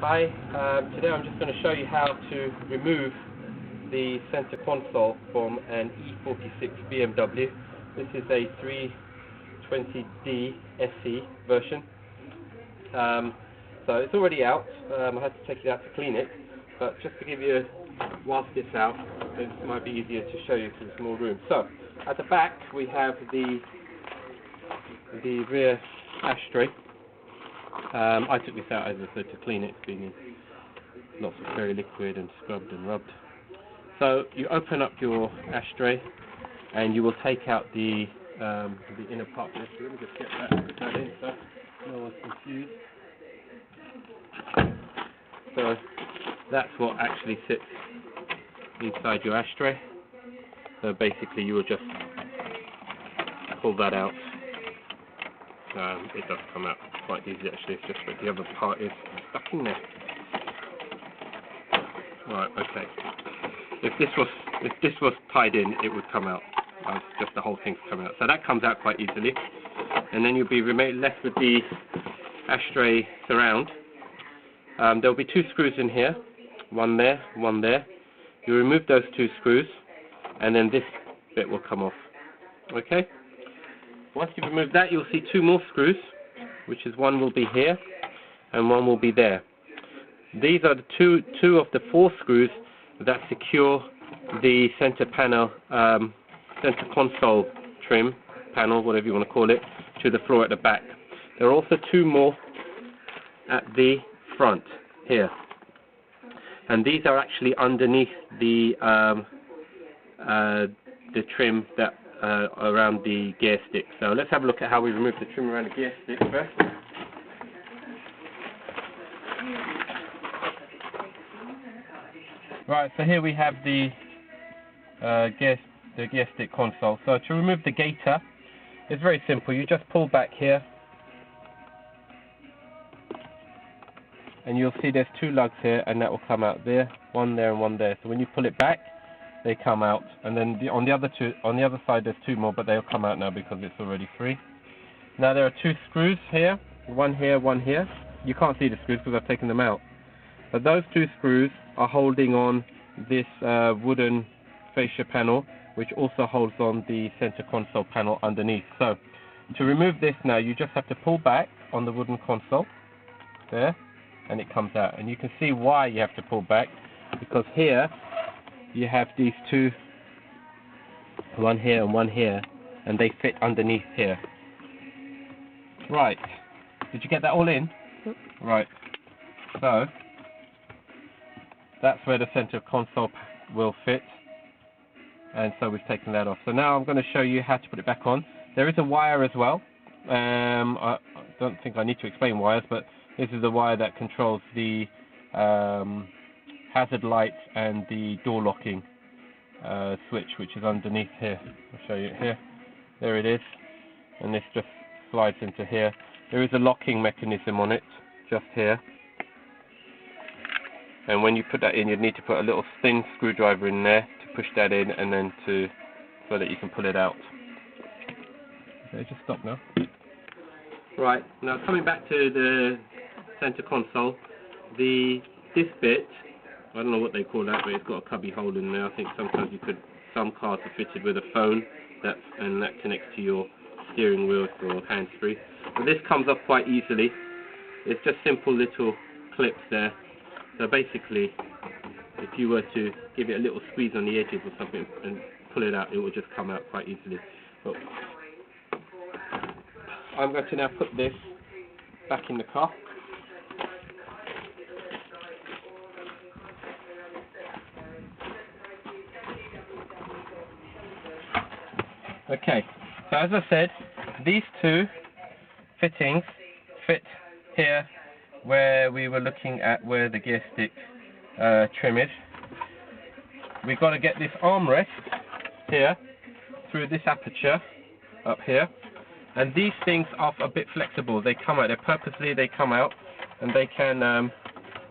Hi, today I'm just going to show you how to remove the center console from an E46 BMW. This is a 320D SE version. So it's already out. I had to take it out to clean it, but just to give you, whilst it's out, it might be easier to show you because there's more room. So at the back we have the rear ashtray. I took this out, as I said, to clean it. It's been in lots of fairy liquid and scrubbed and rubbed. So you open up your ashtray and you will take out the inner part. Let me just get that in so no one's confused. So that's what actually sits inside your ashtray. So basically you will just pull that out. It does come out quite easy actually, it's just that the other part is stuck in there. Right, okay. If this was tied in, it would come out. Just the whole thing's coming out. So that comes out quite easily. And then you'll be left with the ashtray surround. There'll be two screws in here. One there, one there. You remove those two screws and then this bit will come off. Okay? Once you've removed that, you'll see two more screws, which is one will be here and one will be there. These are the two of the four screws that secure the center panel, center console trim panel, whatever you want to call it, to the floor at the back. There are also two more at the front here, and these are actually underneath the trim that around the gear stick. So let's have a look at how we remove the trim around the gear stick first. Right, so here we have the gear stick console. So to remove the gaiter, it's very simple. You just pull back here, and you'll see there's two lugs here, and that will come out there, one there and one there. So when you pull it back, they come out, and then on the other side there's two more, but they'll come out now because it's already free. Now there are two screws here, one here, one here. You can't see the screws because I've taken them out. But those two screws are holding on this wooden fascia panel, which also holds on the center console panel underneath. So to remove this now, you just have to pull back on the wooden console there, and it comes out. And you can see why you have to pull back, because here you have these two, one here and one here, and they fit underneath here. Right, did you get that all in? Right, so that's where the center console will fit, and so we've taken that off. So now I'm going to show you how to put it back on. There is a wire as well. I don't think I need to explain wires, but this is the wire that controls the hazard light and the door locking switch, which is underneath here. I'll show you it here. There it is, and this just slides into here. There is a locking mechanism on it just here, and when you put that in, you need to put a little thin screwdriver in there to push that in, and then so that you can pull it out. Okay, just stop now. Right, now coming back to the center console, this bit, I don't know what they call that, but it's got a cubby hole in there. I think sometimes some cars are fitted with a phone, and that connects to your steering wheel or hands-free. But this comes off quite easily. It's just simple little clips there. So basically, if you were to give it a little squeeze on the edges or something and pull it out, it will just come out quite easily. But I'm going to now put this back in the car. Okay, so as I said, these two fittings fit here where we were looking at where the gear stick trim is. We've got to get this armrest here through this aperture up here, and these things are a bit flexible. They come out, they come out, and they can,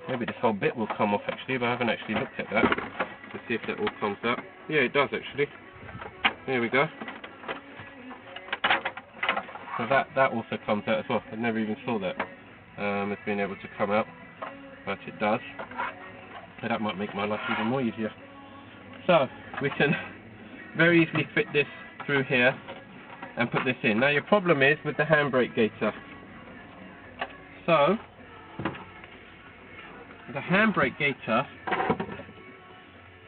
maybe this whole bit will come off actually, but I haven't actually looked at that to see if that all comes out. Yeah, it does actually. There we go. So that also comes out as well. I never even saw that. It's been able to come out. but it does. So that might make my life even more easier. So we can very easily fit this through here and put this in. Now your problem is with the handbrake gaiter. So the handbrake gaiter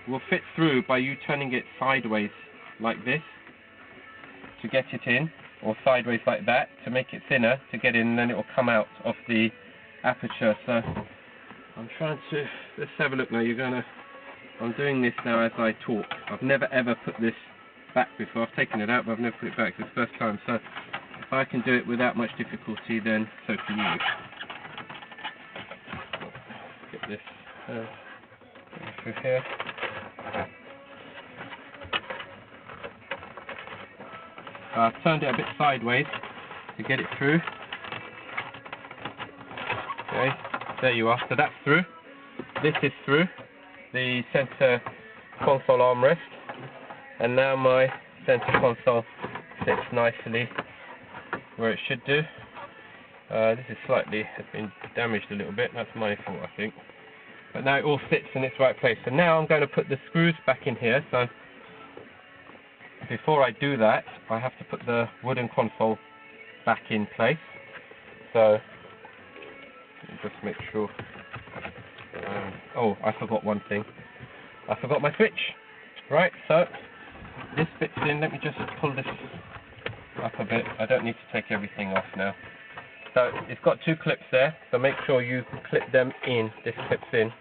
will fit through by you turning it sideways like this to get it in, or sideways like that to make it thinner to get in, and then it will come out of the aperture. So I'm trying to, let's have a look now. I'm doing this now as I talk. I've never ever put this back before. I've taken it out, but I've never put it back. It's the first time. So if I can do it without much difficulty, then so can you. Get this through here. I've turned it a bit sideways to get it through. Okay, there you are. So that's through. This is through the center console armrest, and now my center console sits nicely where it should do. This is has been damaged a little bit. That's my fault, I think. But now it all sits in its right place. So now I'm going to put the screws back in here. So before I do that, I have to put the wooden console back in place. So let me just make sure. Oh, I forgot one thing. I forgot my switch. Right, so this fits in. Let me just pull this up a bit. I don't need to take everything off now. So it's got two clips there, so make sure you clip them in. This clips in.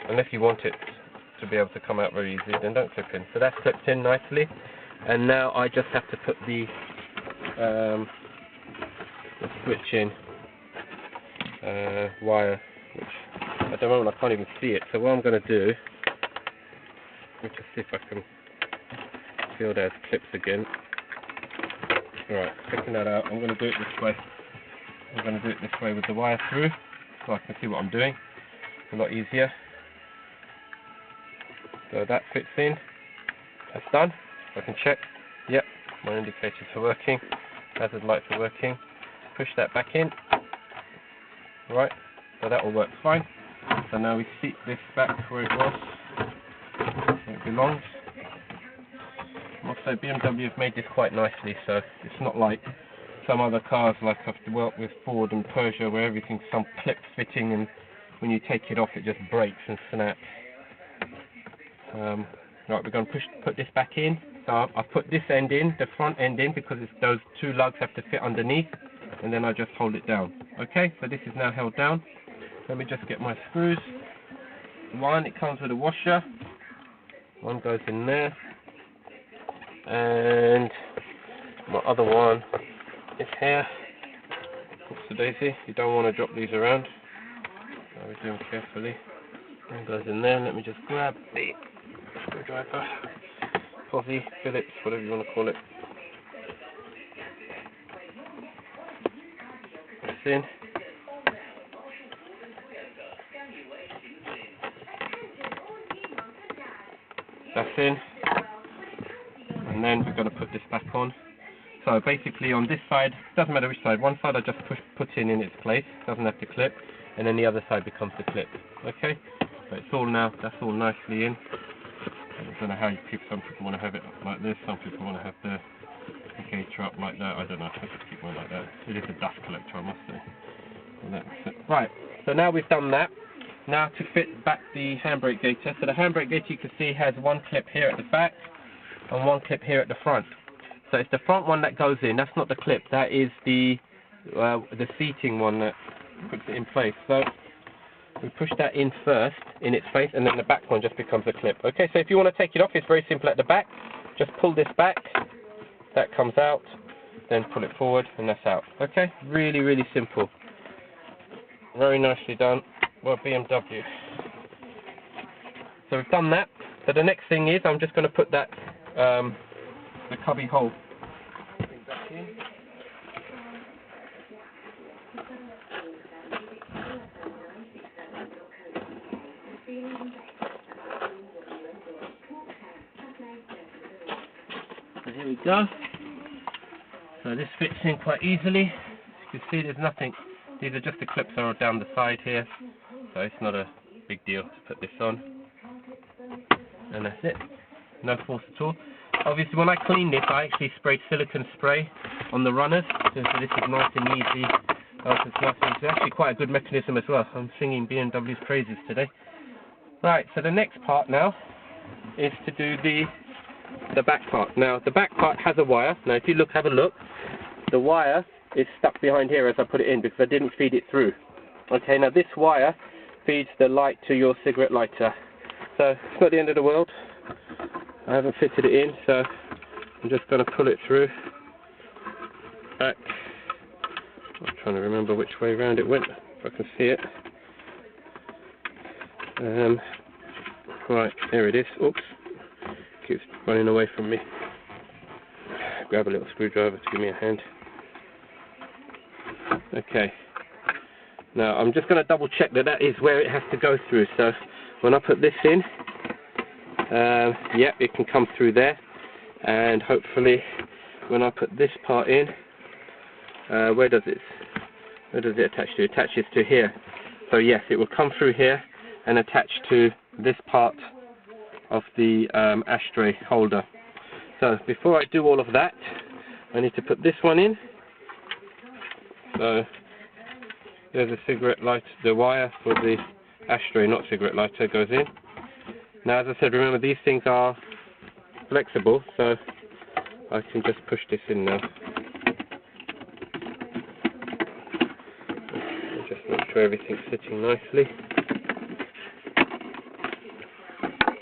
Unless you want it to be able to come out very easily, then don't clip in. So that's clipped in nicely. And now I just have to put the switch in wire, which at the moment I can't even see it. So what I'm going to do, let me just see if I can feel there's clips again. Alright, taking that out, I'm going to do it this way. I'm going to do it this way with the wire through, so I can see what I'm doing. It's a lot easier. So that fits in. That's done. I can check. Yep, my indicators are working. Hazard lights are working. Push that back in. Right, so that all works fine. So now we seat this back where it was, where it belongs. Also, BMW have made this quite nicely, so it's not like some other cars like I've worked with Ford and Peugeot, where everything's some clip fitting, and when you take it off, it just breaks and snaps. Right, we're going to put this back in. So I've put this end in, the front end in, because those two lugs have to fit underneath, and then I just hold it down. Okay, so this is now held down. Let me just get my screws. One, it comes with a washer. One goes in there. And my other one is here. Oopsie daisy, you don't want to drop these around. So we do them carefully. One goes in there. Let me just grab the screwdriver. Posy, Phillips, whatever you want to call it. That's in. That's in. And then we're going to put this back on. So basically on this side, doesn't matter which side, one side I just put in its place, doesn't have to clip, and then the other side becomes the clip. Okay? So it's all now, that's all nicely in. I don't know how some people want to have it like this, some people want to have the gaiter up like that. I don't know, I just keep one like that. It is a dust collector, I must say. Right, so now we've done that. Now to fit back the handbrake gaiter. So the handbrake gaiter, you can see, has one clip here at the back and one clip here at the front. So it's the front one that goes in, that's not the clip, that is the seating one that puts it in place. So we push that in first, in its place, and then the back one just becomes a clip. Okay, so if you want to take it off, it's very simple at the back. Just pull this back, that comes out, then pull it forward, and that's out. Okay, really, really simple. Very nicely done. Well, BMW. So we've done that. So the next thing is, I'm just going to put that, the cubby hole back in. So here we go. So this fits in quite easily. As you can see, there's nothing. These are just the clips that are down the side here. so it's not a big deal to put this on. And that's it. No force at all. Obviously, when I clean this, I actually sprayed silicone spray on the runners, so this is nice and easy. It's actually quite a good mechanism as well. I'm singing BMW's praises today. Right, so the next part now is to do the back part. Now, the back part has a wire. Now, if you look, have a look. The wire is stuck behind here as I put it in because I didn't feed it through. Okay, now this wire feeds the light to your cigarette lighter. So it's not the end of the world. I haven't fitted it in, so I'm just going to pull it through. Back. I'm trying to remember which way around it went, if I can see it. Right, there it is. Oops. Keeps running away from me. Grab a little screwdriver to give me a hand. Okay. Now I'm just going to double check that that is where it has to go through. So when I put this in, yep, it can come through there. And hopefully when I put this part in, where does it attach to? It attaches to here. So yes, it will come through here and attach to this part of the ashtray holder. So before I do all of that, I need to put this one in. So there's a cigarette light, the wire for the ashtray, not cigarette lighter, goes in. Now, as I said, remember these things are flexible, so I can just push this in now. Just make sure everything's sitting nicely.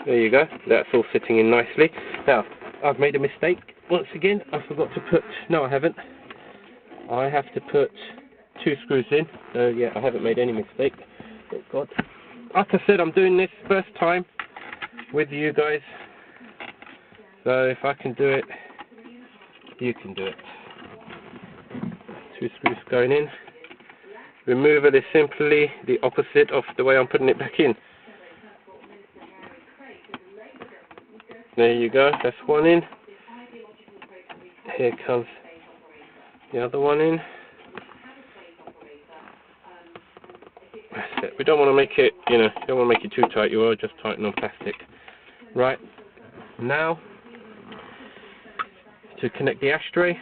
There you go, that's all sitting in nicely. Now, I've made a mistake once again. I forgot to put, no I haven't. I have to put 2 screws in. So yeah, I haven't made any mistake. Thank God. Like I said, I'm doing this first time with you guys. So if I can do it, you can do it. 2 screws going in. Removal is simply the opposite of the way I'm putting it back in. There you go, that's one in. Here comes the other one in. That's it. We don't want to make it, you don't want to make it too tight. You will just tighten on plastic. Right, now to connect the ashtray,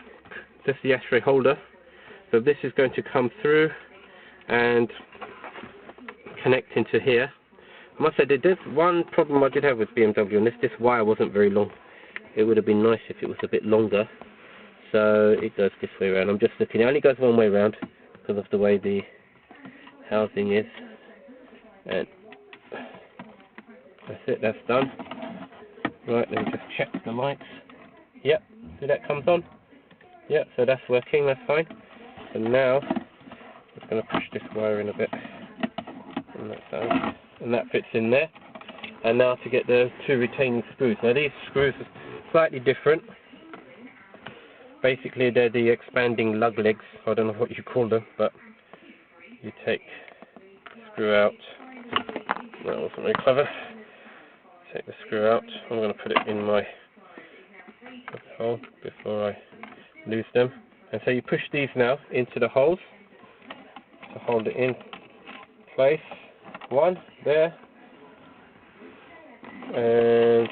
just the ashtray holder. So this is going to come through and connect into here. I must say, there's one problem I did have with BMW, and this wire wasn't very long. It would have been nice if it was a bit longer. So it goes this way around. I'm just looking, it only goes one way around because of the way the housing is. And that's it, that's done. Right, let me just check the lights. Yep, see that comes on? Yep, so that's working, that's fine. And now, I'm going to push this wire in a bit. And that's done. And that fits in there. And now to get the 2 retaining screws. Now these screws are slightly different. Basically they're the expanding lug legs. I don't know what you call them, but you take the screw out. That wasn't very clever. Take the screw out. I'm going to put it in my hole before I lose them. And so you push these now into the holes to hold it in place. One there, and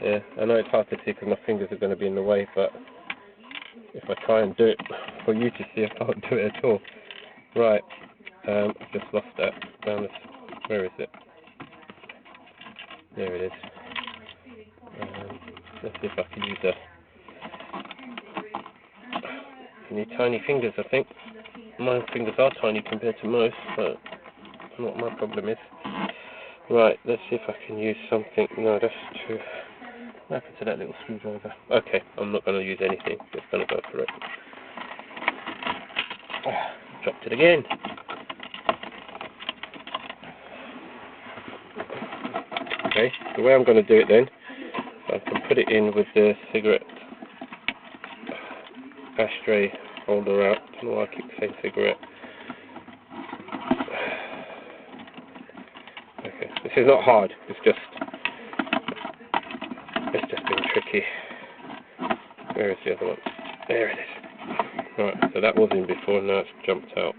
yeah, I know it's hard to see because my fingers are going to be in the way, but if I try and do it for you to see, I can't do it at all. Right, I've just lost that. Down this, where is it? There it is. Let's see if I can use you need tiny fingers, I think. My fingers are tiny compared to most, but what my problem is. Right, let's see if I can use something. No, that's too. What happened to that little screwdriver? Okay, I'm not going to use anything. Just going to go for it. Dropped it again. Okay, the way I'm going to do it then, I can put it in with the cigarette ashtray holder out. I don't know why I keep saying cigarette. Okay, this is not hard, it's just been tricky. Where is the other one? There it is. Right, so that was in before, now it's jumped out.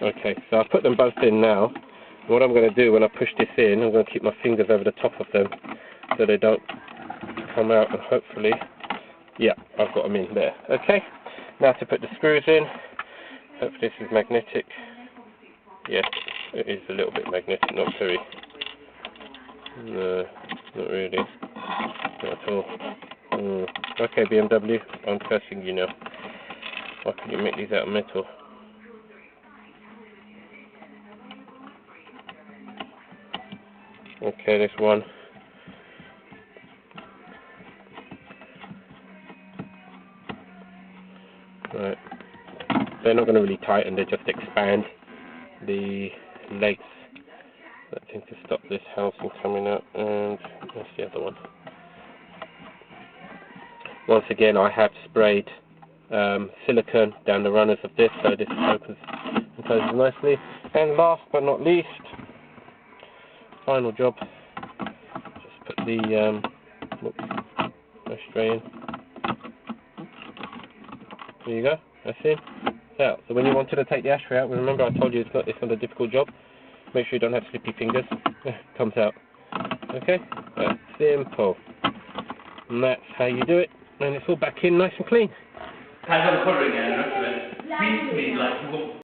Okay, so I've put them both in now. What I'm going to do when I push this in, I'm going to keep my fingers over the top of them so they don't come out, and hopefully, yeah, I've got them in there. Okay, now to put the screws in. Hopefully this is magnetic. Yes, it is a little bit magnetic, not very. No, not really. Not at all. Okay, BMW, I'm cursing you now. Why can you make these out of metal? Okay, there's one. Right. They're not going to really tighten, they just expand the legs. That thing to stop this housing coming out, and that's the other one. Once again, I have sprayed silicone down the runners of this so this opens and closes nicely. And last but not least, final job, just put the ashtray in. There you go, that's it. It's out. So when you wanted to take the ashtray out, remember I told you it's not a difficult job. Make sure you don't have slippy fingers. Comes out. Okay? That's simple. And that's how you do it. And it's all back in nice and clean. Has got a colour again, the rest of it. Seems to me like